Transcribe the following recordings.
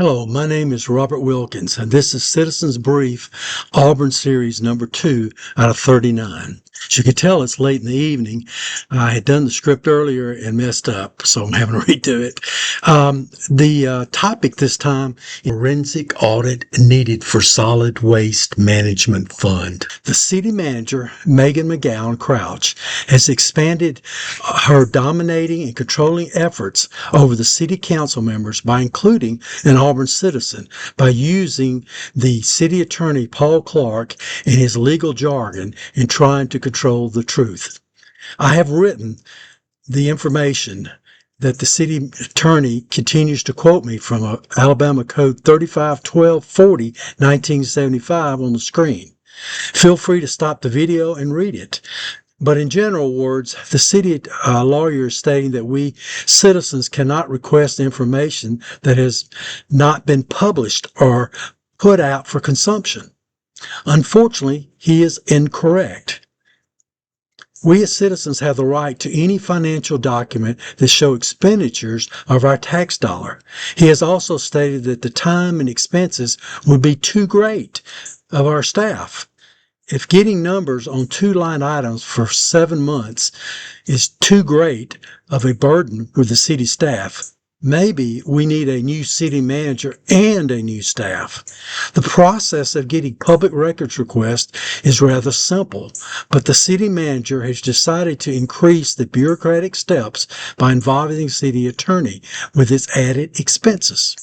Hello, my name is Robert Wilkins, and this is Citizens Brief, Auburn Series number 2 out of 39. As you can tell, it's late in the evening. I had done the script earlier and messed up, so I'm having to redo it. The topic this time is forensic audit needed for solid waste management fund. The city manager, McGowin Crouch, has expanded her dominating and controlling efforts over the city council members by including an Auburn Citizen, by using the city attorney Paul Clark and his legal jargon in trying to control the truth. I have written the information that the city attorney continues to quote me from Alabama Code 35-12-40-1975 on the screen. Feel free to stop the video and read it. But in general words, the city lawyer is stating that we citizens cannot request information that has not been published or put out for consumption. Unfortunately, he is incorrect. We as citizens have the right to any financial document that show expenditures of our tax dollar. He has also stated that the time and expenses would be too great of our staff. If getting numbers on 2 line items for 7 months is too great of a burden with the city staff, maybe we need a new city manager and a new staff. The process of getting public records requests is rather simple, but the city manager has decided to increase the bureaucratic steps by involving the city attorney with its added expenses.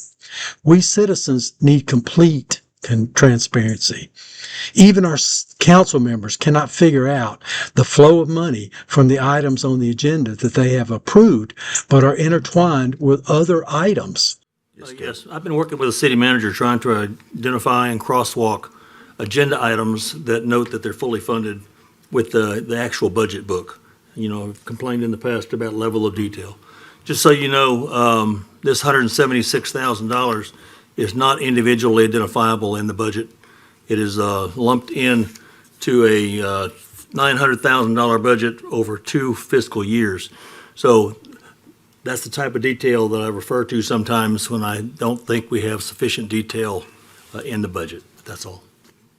We citizens need complete transparency. Even our council members cannot figure out the flow of money from the items on the agenda that they have approved, but are intertwined with other items. Yes, I've been working with the city manager trying to identify and crosswalk agenda items that note that they're fully funded with the actual budget book. You know, I've complained in the past about level of detail. Just so you know, this $176,000 is not individually identifiable in the budget. It is lumped in to a $900,000 budget over 2 fiscal years. So that's the type of detail that I refer to sometimes when I don't think we have sufficient detail in the budget. That's all.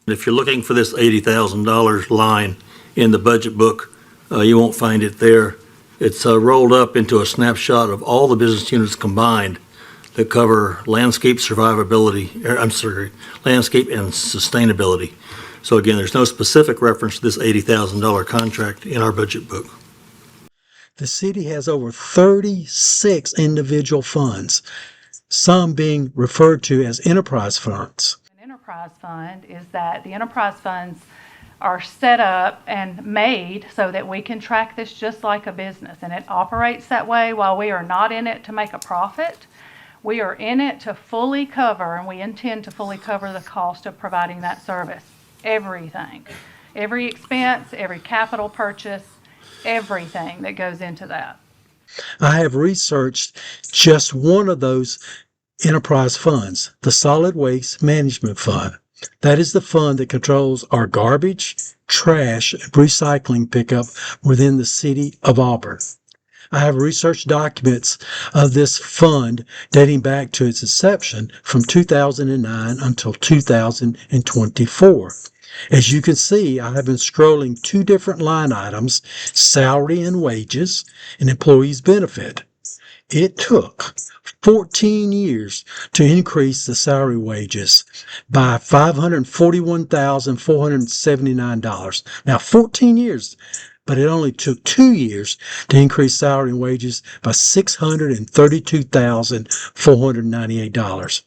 If you're looking for this $80,000 line in the budget book, you won't find it there. It's rolled up into a snapshot of all the business units combined that cover landscape landscape and sustainability. So again, there's no specific reference to this $80,000 contract in our budget book. The city has over 36 individual funds, some being referred to as enterprise funds. An enterprise fund is that the enterprise funds are set up and made so that we can track this just like a business, and it operates that way. While we are not in it to make a profit, we are in it to fully cover, and we intend to fully cover the cost of providing that service. Everything. Every expense, every capital purchase, everything that goes into that. I have researched just one of those enterprise funds, the Solid Waste Management Fund. That is the fund that controls our garbage, trash, and recycling pickup within the city of Auburn. I have researched documents of this fund dating back to its inception from 2009 until 2024. As you can see, I have been scrolling 2 different line items, salary and wages, and employees benefit. It took 14 years to increase the salary wages by $541,479. Now, 14 years. But it only took 2 years to increase salary and wages by $632,498.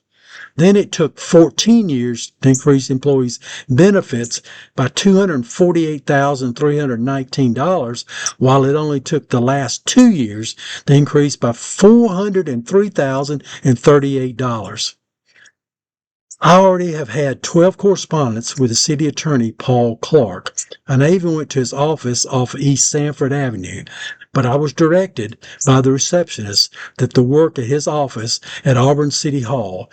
Then it took 14 years to increase employees' benefits by $248,319, while it only took the last 2 years to increase by $403,038. I already have had 12 correspondence with the city attorney, Paul Clark, and I even went to his office off East Sanford Avenue, but I was directed by the receptionist that the work at his office at Auburn City Hall.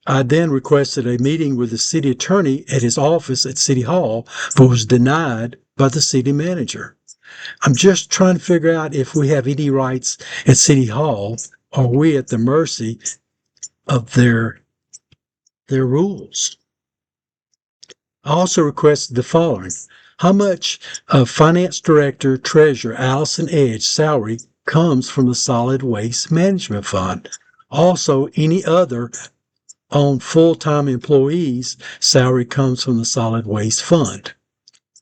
I then requested a meeting with the city attorney at his office at City Hall, but was denied by the city manager. I'm just trying to figure out if we have any rights at City Hall, or are we at the mercy of their rules. I also requested the following. How much of Finance Director Treasurer Allison Edge's salary comes from the Solid Waste Management Fund? Also, any other on full-time employees' salary comes from the Solid Waste Fund.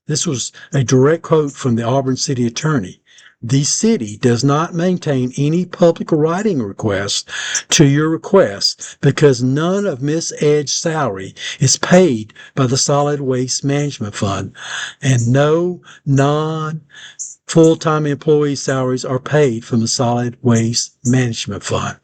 This was a direct quote from the Auburn City Attorney. The city does not maintain any public writing requests to your request because none of Ms. Edge's salary is paid by the Solid Waste Management Fund, and no non-full-time employee salaries are paid from the Solid Waste Management Fund.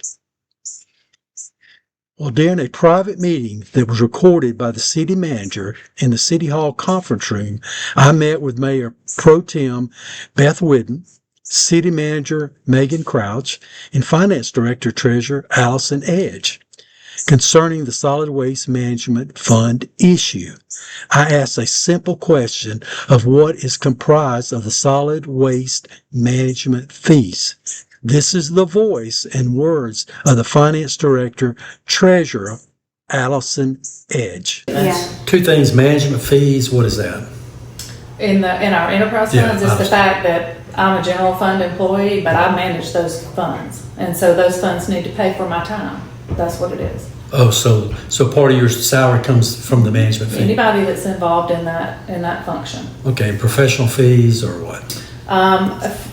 Well, during a private meeting that was recorded by the city manager in the City Hall conference room, I met with Mayor Pro Tem Beth Whidden, City Manager McGowin Crouch, and Finance Director Treasurer Allison Edge concerning the Solid Waste Management Fund issue. I asked a simple question of what is comprised of the solid waste management fees. This is the voice and words of the Finance Director Treasurer Allison Edge. Yeah. Two things, management fees, what is that? In our enterprise Yeah, funds, it's the fact that I'm a general fund employee, but I manage those funds. And so those funds need to pay for my time. That's what it is. Oh, so part of your salary comes from the management fee? Anybody that's involved in that function. Okay, and professional fees or what?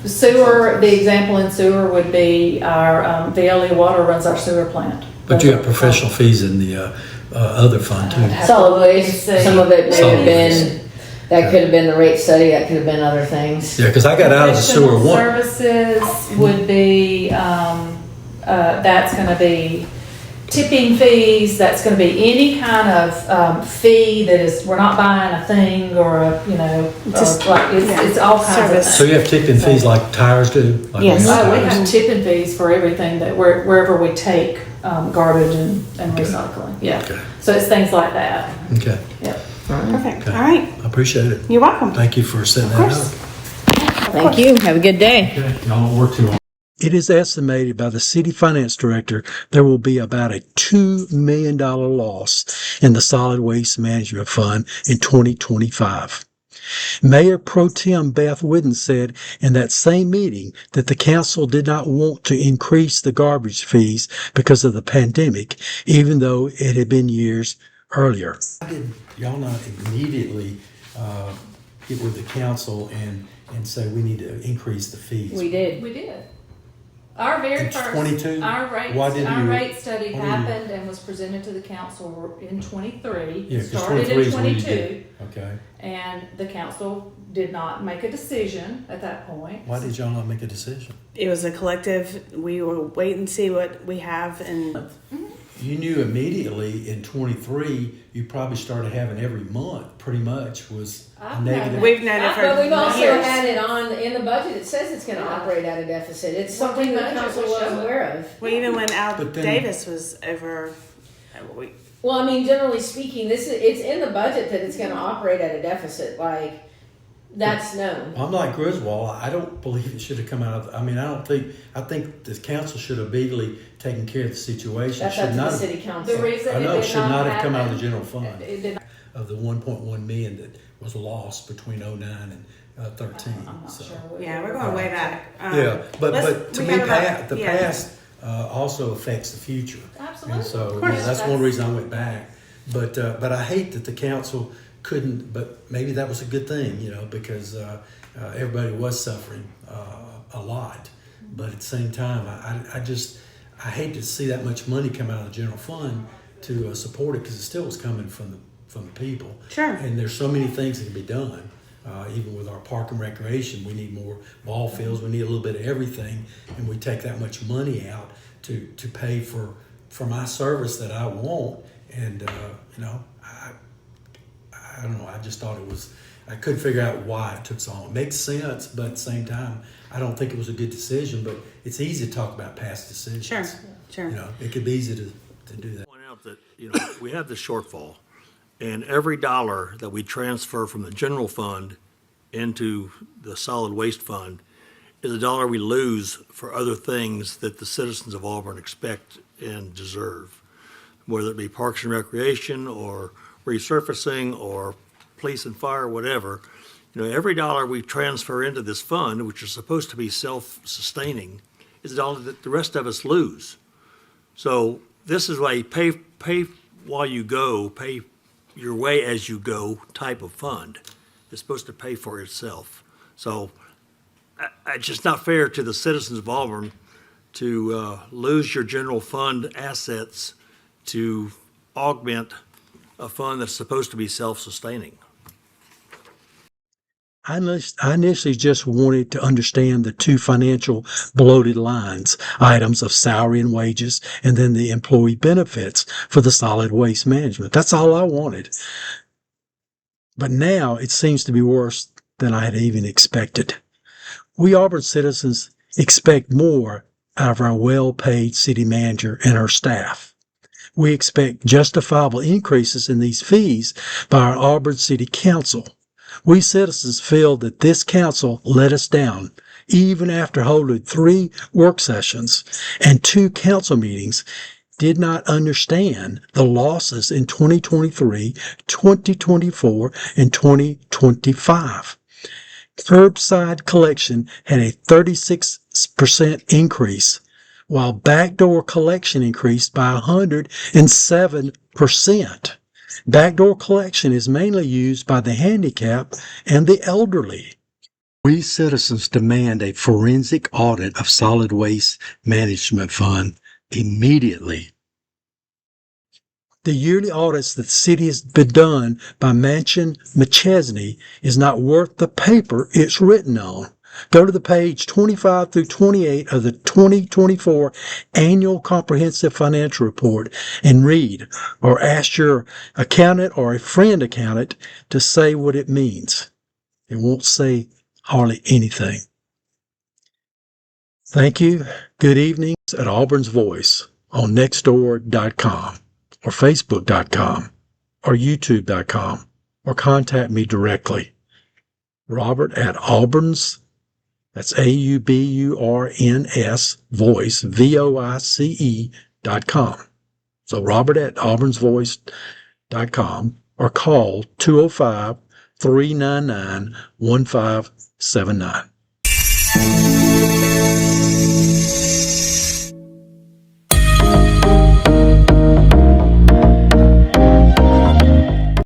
Sewer, the example in sewer would be our VLE Water runs our sewer plant. But you have professional fees in the other fund too. Solid waste, some of it may Solid have waste. been, that could have been the rate study, that could have been other things. Yeah, because I got out of the sewer Professional one. services would be, that's gonna be tipping fees, that's gonna be any kind of fee that is, we're not buying a thing or Just- it's all kinds of Service. things. So you have tipping fees like tires do? Like Yes. new Oh, we tires? have tipping fees for everything that wherever we take garbage and recycling, yeah. Okay. So it's things like that, Okay, yeah. Perfect. Okay. All right. I appreciate it. You're welcome. Thank you for setting Of that course. up. Thank you, have a good day. Okay, y'all don't work too long. It is estimated by the city finance director there will be about a $2 million loss in the solid waste management fund in 2025. Mayor Pro Tem Beth Whidden said in that same meeting that the council did not want to increase the garbage fees because of the pandemic, even though it had been years earlier. Why did y'all not immediately get with the council and say we need to increase the fees? We did. We did. Our very In first, 22? our Why didn't you- rate study why didn't you- happened and was presented to the council in 23. Yeah, because Started 23 in is when you 22, did. Okay. and the council did not make a decision at that point. Why did y'all not make a decision? It was a collective. We will wait and see what we have, and You knew immediately in 23, you probably started having every month pretty much was I've a negative. known we've known it for But we've also years. had it on, in the budget, it says it's gonna operate at a deficit. It's Well, something the the budget council will show wasn't it. aware of. Well, even when Al But then- Davis was over, we, Well, I mean, generally speaking, it's in the budget that it's gonna operate at a deficit, like, that's known. I'm like Griswold. I don't believe it should have come out of. I mean, I think the council should have legally taken care of the situation. That's Should up to not the have- city council. The reason I it know it did should not have come out of happen- the general fund It did not, of the 1.1 million that was lost between 09 and 13. I'm not so. sure. yeah, we're going way back. Yeah, but to we me, have about- the yeah. past also affects the future. Absolutely. And so Of you course. know, that's one reason I went back. But I hate that the council couldn't. But maybe that was a good thing, you know, because everybody was suffering a lot. But at the same time, I hate to see that much money come out of the general fund to support it because it still was coming from the people. Sure. And there's so many things that can be done. Even with our park and recreation, we need more ball fields. We need a little bit of everything, and we take that much money out to pay for my service that I want. And you know, I don't know. I just thought it was. I couldn't figure out why it took so long. It makes sense, but at the same time, I don't think it was a good decision. But it's easy to talk about past decisions. Sure. You know, it could be easy to do that. Point out that, you know, we have this shortfall, and every dollar that we transfer from the general fund into the solid waste fund is a dollar we lose for other things that the citizens of Auburn expect and deserve. whether it be Parks and Recreation or resurfacing or police and fire, whatever, every dollar we transfer into this fund, which is supposed to be self-sustaining, is a dollar that the rest of us lose. So this is a pay while you go, pay your way as you go type of fund. It's supposed to pay for itself. So it's just not fair to the citizens of Auburn to lose your general fund assets to augment a fund that's supposed to be self-sustaining. I initially just wanted to understand the two financial bloated lines, items of salary and wages, and then the employee benefits for the solid waste management. That's all I wanted. But now it seems to be worse than I had even expected. We Auburn citizens expect more out of our well-paid city manager and her staff. We expect justifiable increases in these fees by our Auburn City Council. We citizens feel that this council let us down, even after holding 3 work sessions and 2 council meetings, did not understand the losses in 2023, 2024, and 2025. Curbside collection had a 36% increase, while backdoor collection increased by 107%. Backdoor collection is mainly used by the handicapped and the elderly. We citizens demand a forensic audit of solid waste management fund immediately. The yearly audits that the city has been done by Manchin McChesney is not worth the paper it's written on. Go to the page 25 through 28 of the 2024 Annual Comprehensive Financial Report and read, or ask your accountant or a friend accountant to say what it means. It won't say hardly anything. Thank you. Good evenings at Auburn's Voice on nextdoor.com or facebook.com or youtube.com or contact me directly. Robert at Auburn's, that's AUBURNS, voice, VOICE.com. So Robert at auburnsvoice.com or call 205-399-1579.